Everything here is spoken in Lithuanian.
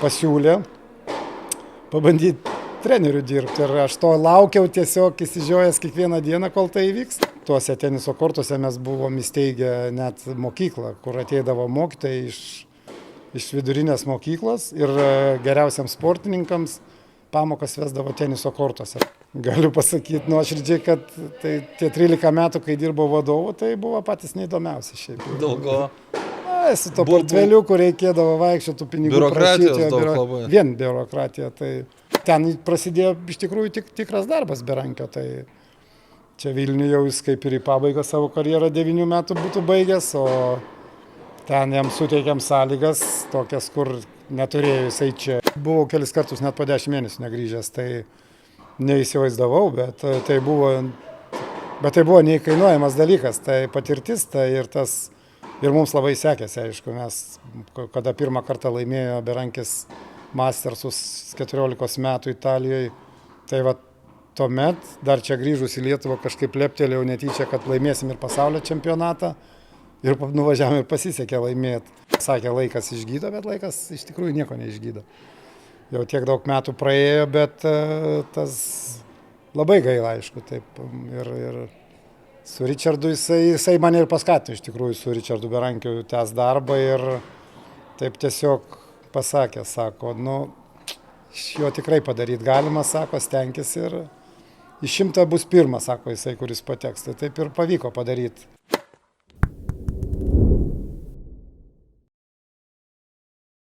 pasiūlė pabandyti treneriu dirbti ir aš to laukiau tiesiog įsižiojęs kiekvieną dieną, kol tai įvyks. Tuose teniso kortuose mes buvom įsteigę net mokyklą, kur ateidavo mokytojai iš vidurinės mokyklos ir geriausiams sportininkams pamokas vesdavo teniso kortuose. Galiu pasakyti nuoširdžiai, kad tai tie 13 metų, kai dirbau vadovu, tai buvo patys neįdomiausi šiaip. Daugo. Su to portfeliu, kur reikėdavo vaikščiotų pinigų biurokratijos daug labai. Vien biurokratija. Tai ten prasidėjo iš tikrųjų tikras darbas Berankio. Tai čia Vilniuje jau jis kaip ir į pabaigą savo karjerą 9 metų būtų baigęs, o ten jam suteikėm sąlygas tokias, kur neturėjo jisai čia. Buvau kelis kartus net po 10 mėnesių negrįžęs, tai neįsivaizdavau, bet tai buvo neįkainuojamas dalykas, tai patirtis, tai ir mums labai sekėsi, aišku, mes, kada pirmą kartą laimėjo Berankis Mastersus 14 metų Italijoje, tai va tuomet, dar čia grįžus į Lietuvą, kažkaip leptelėjau netyčia, kad laimėsim ir pasaulio čempionatą ir nuvažiavom ir pasisekė laimėti. Sakė, laikas išgydo, bet laikas iš tikrųjų nieko neišgydo. Jau tiek daug metų praėjo, bet tas labai gaila, aišku, taip. Ir su Richardu jisai mane ir paskatino iš tikrųjų su Richardu Berankiu tęs darbą ir taip tiesiog pasakė, sako, iš jo tikrai padaryti galima, sako, stenkis ir iš 100 bus pirmas, sako jisai, kuris pateks. Tai taip ir pavyko padaryti.